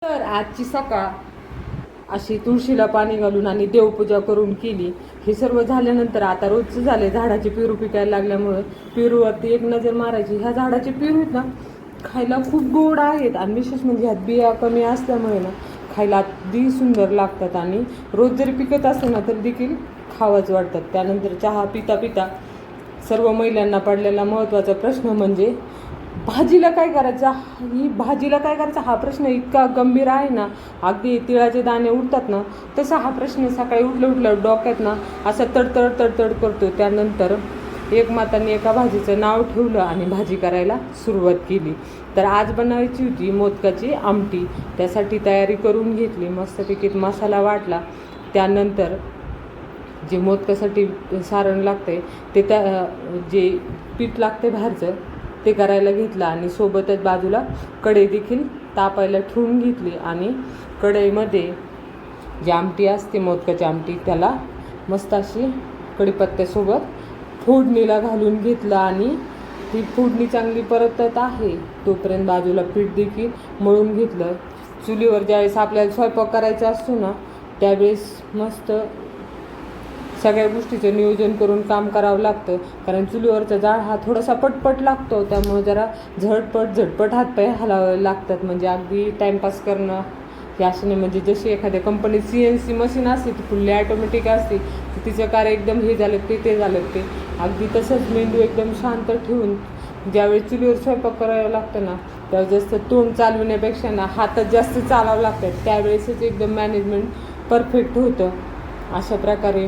तर आजची सकाळ अशी तुळशीला पाणी घालून आणि देवपूजा करून केली. हे सर्व झाल्यानंतर आता रोजचं झाले, झाडाचे पेरू पिकायला लागल्यामुळं पेरूवरती एक नजर मारायची. ह्या झाडाचे पेरू आहेत ना, खायला खूप गोड आहेत आणि विशेष म्हणजे ह्यात बिया कमी असल्यामुळे ना खायला अगदी सुंदर लागतात आणि रोज जरी पिकत असले ना तरी देखील खावंच वाटतात. त्यानंतर चहा पिता पिता सर्व महिलांना पडलेला महत्त्वाचा प्रश्न म्हणजे भाजीला काय करायचं. भाजीला काय करायचं हा प्रश्न इतका गंभीर आहे ना, अगदी तिळाचे दाणे उठतात ना तसा हा प्रश्न सकाळी उठलं डोक्यात ना असा तडतड तडतड करतो. त्यानंतर एक मातांनी एका भाजीचं नाव ठेवलं आणि भाजी करायला सुरुवात केली. तर आज बनवायची होती मोदकाची आमटी. त्यासाठी तयारी करून घेतली, मस्तपैकी मसाला वाटला. त्यानंतर जे मोदकासाठी सारण लागते ते जे पीठ लागते बाहेरचं ते करायला घेतलं आणि सोबतच बाजूला कढई देखील तापायला ठेवून घेतली आणि कढईमध्ये जी आमटी असते मोदकाची आमटी त्याला मस्त अशी कढीपत्त्यासोबत फोडणीला घालून घेतलं आणि ती फोडणी चांगली परतत आहे तोपर्यंत बाजूला पीठ देखील मळून घेतलं. चुलीवर ज्यावेळेस आपल्याला स्वयंपाक करायचा असतो ना त्यावेळेस मस्त सगळ्या गोष्टीचं नियोजन करून काम करावं लागतं, कारण चुलीवरचा जाळ हा थोडासा पटपट लागतो. त्यामुळे जरा झटपट हातपाय हलावे लागतात. म्हणजे अगदी टाईमपास करणं हे असं नाही. म्हणजे जशी एखाद्या कंपनीत CNC मशीन असते ती फुल्ली ॲटोमॅटिक असते, तर तिचं कार्य एकदम हे झालं ते झालं ते अगदी तसंच मेंदू एकदम शांत ठेवून ज्यावेळी चुलीवर स्वयंपाक करायला लागतं ना त्यावेळेस जास्त तोंड चालविण्यापेक्षा ना हातात जास्त चालावं लागतात. त्यावेळेसच एकदम मॅनेजमेंट परफेक्ट होतं. अशा प्रकारे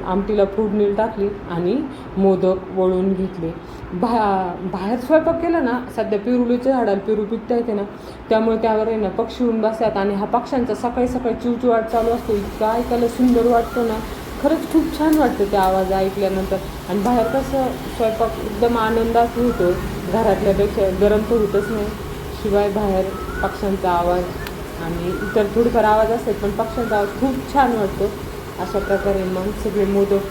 आमटीला फोडणी टाकली आणि मोदक वळून घेतले. बाहेर स्वयंपाक केला ना, सध्या पेरूच्या झाडाला पेरू पिकता येते ना त्यामुळे त्यावर आहे ना पक्षी येऊन बसतात आणि हा पक्ष्यांचा सकाळी सकाळी चिवचिवाट चालू असतो. इतका ऐकायला सुंदर वाटतं ना, खरंच खूप छान वाटतं ते आवाज ऐकल्यानंतर. आणि बाहेर कसं स्वयंपाक एकदम आनंदात होतो, घरातल्यापेक्षा गरम तर होतच नाही. शिवाय बाहेर पक्ष्यांचा आवाज आणि इतर थोडेफार आवाज असतात पण पक्ष्यांचा आवाज खूप छान वाटतो. अशा प्रकारे मग सगळे मोदक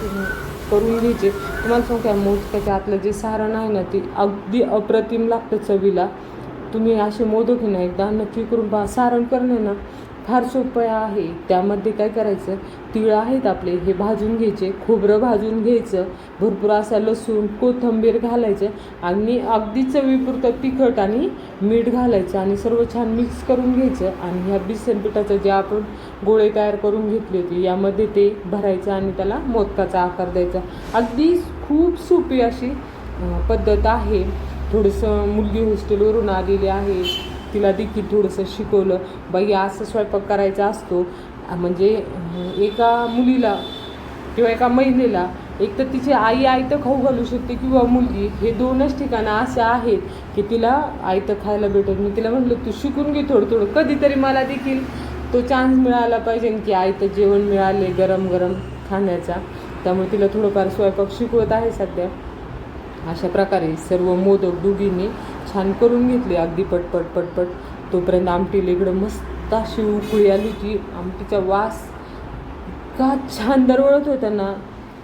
करून घ्यायचे. तुम्हाला सांगू का, मोदकाच्या आतलं जे सारण आहे ना ते अगदी अप्रतिम लागतं चवीला. तुम्ही असे मोदक ना एकदा नक्की करून पहा. सारण करणं ना फार सोपं आहे. त्यामध्ये काय करायचं, तिळ आहेत आपले हे भाजून घ्यायचे, खोबरं भाजून घ्यायचं, भरपूर असा लसूण कोथिंबीर घालायचं आणि अगदी चवीपुरतं तिखट आणि मीठ घालायचं आणि सर्व छान मिक्स करून घ्यायचं. आणि ह्या बेसन पिठाचं जे आपण गोळे तयार करून घेतले होते यामध्ये ते भरायचं आणि त्याला मोदकाचा आकार द्यायचा. अगदी खूप सोपी अशी पद्धत आहे. थोडंसं मुलगी हॉस्टेलवरून आलेली आहे, तिला देखील थोडंसं शिकवलं, बाई असं स्वयंपाक करायचा असतो. म्हणजे एका मुलीला किंवा एका महिलेला एक तर तिची आई आयतं खाऊ घालू शकते किंवा मुलगी, हे दोनच ठिकाणं असे आहेत की तिला आयतं खायला भेटत. मी तिला म्हटलं तू शिकून घे थोडं कधीतरी मला देखील तो चान्स मिळाला पाहिजे की आयतं जेवण मिळाले गरम गरम खाण्याचा. त्यामुळे तिला थोडंफार स्वयंपाक शिकवत आहे सध्या. अशा प्रकारे सर्व मोदक दोघींनी छान करून घेतले अगदी पटपट. तोपर्यंत आमटीला इकडं मस्त अशी उकळी आली की आमटीचा वास इतका छान दरवळत होता ना,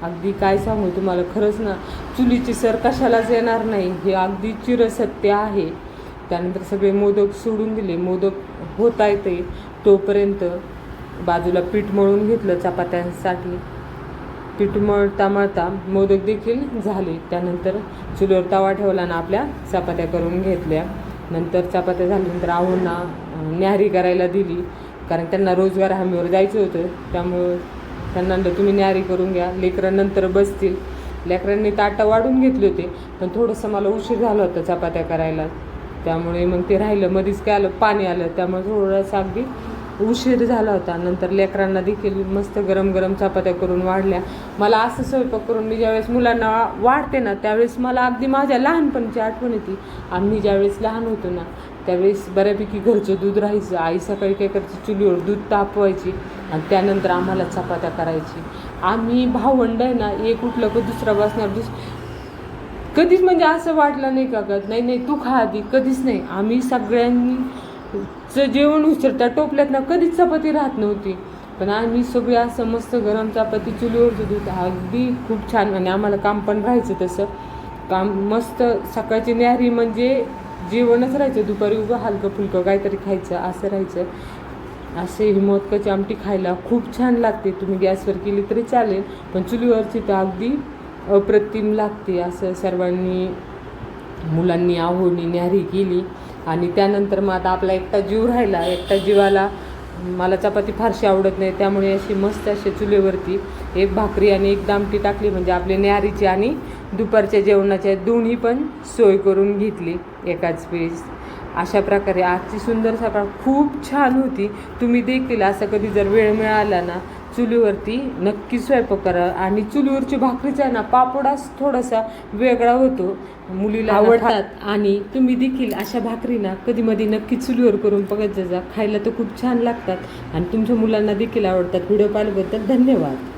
अगदी काय सांगू तुम्हाला. खरंच ना, चुलीची सर कशालाच येणार नाही, हे अगदी चिरसत्य आहे. त्यानंतर सगळे मोदक सोडून दिले. मोदक होता येते तोपर्यंत बाजूला पीठ मळून घेतलं चपात्यांसाठी. पीठ मळता मोदक देखील झाले. त्यानंतर चुलीवर तवा ठेवला ना आपल्या चपात्या करून घेतल्या. नंतर चपात्या झाल्यानंतर आहोंना न्याहारी करायला दिली, कारण त्यांना रोजगार हमीवर जायचं होतं. त्यामुळं त्यांना तुम्ही न्याहारी करून घ्या, लेकरं नंतर बसतील. लेकरांनी ताटं वाढून घेतले होते पण थोडंसं मला उशीर झाला होता चपात्या करायला, त्यामुळे मग ते राहिलं. मध्येच काय आलं, पाणी आलं, त्यामुळे थोडंसं अगदी उशीर झाला होता. नंतर लेकरांना देखील मस्त गरम गरम चपात्या करून वाढल्या. मला असं स्वयंपाक करून मी ज्यावेळेस मुलांना वाढते ना त्यावेळेस मला अगदी माझ्या लहानपणीची आठवण येते. आम्ही ज्यावेळेस लहान होतो ना त्यावेळेस बऱ्यापैकी घरचं दूध राहायचं. आई सकाळी काय करायची, चुलीवर दूध तापवायची आणि त्यानंतर आम्हाला चपात्या करायची. आम्ही भावंड आहे ना, एक उठलं की दुसरा बसणार. कधीच म्हणजे असं वाटलं नाही का नाही तू खा आधी, कधीच नाही. आम्ही सगळ्यांनी जेवण उचलता टोपल्यात ना कधीच चपाती राहत नव्हती, पण आम्ही सगळी असं मस्त गरम चपाती चुलीवर दूध अगदी खूप छान. आणि आम्हाला काम पण राहायचं तसं काम मस्त. सकाळची न्याहारी म्हणजे जेवणच राहायचं, दुपारी उभं हलकं फुलकं काहीतरी खायचं असं राहायचं. असे ही मोदकाची आमटी खायला खूप छान लागते. तुम्ही गॅसवर केली तरी चालेल, पण चुलीवरची तर अगदी अप्रतिम लागते. असं सर्वांनी मुलांनी आवडीने न्याहारी केली. आणि त्यानंतर मग आता आपला एकटा जीव राहिला. एकटा जीवाला मला चपाती फारशी आवडत नाही, त्यामुळे अशी मस्त अशी चुलीवरती एक भाकरी आणि एक दामटी टाकली, म्हणजे आपले न्याहारीची आणि दुपारच्या जेवणाच्या दोन्ही पण सोय करून घेतली एकाच वेळेस. अशा प्रकारे आजची सुंदर सकाळ खूप छान होती. तुम्ही देखील असं कधी जर वेळ मिळाला ना, चुलीवरती नक्की स्वयंपाक करा. आणि चुलीवरची भाकरीचा ना पापडाच थोडासा वेगळा होतो, मुलीला आवडतात. आणि तुम्ही देखील अशा भाकरी ना कधी मधी नक्की चुलीवर करून बघत जा, खायला तर खूप छान लागतात आणि तुमच्या मुलांना देखील आवडतात. व्हिडिओ पाहिल्याबद्दल धन्यवाद.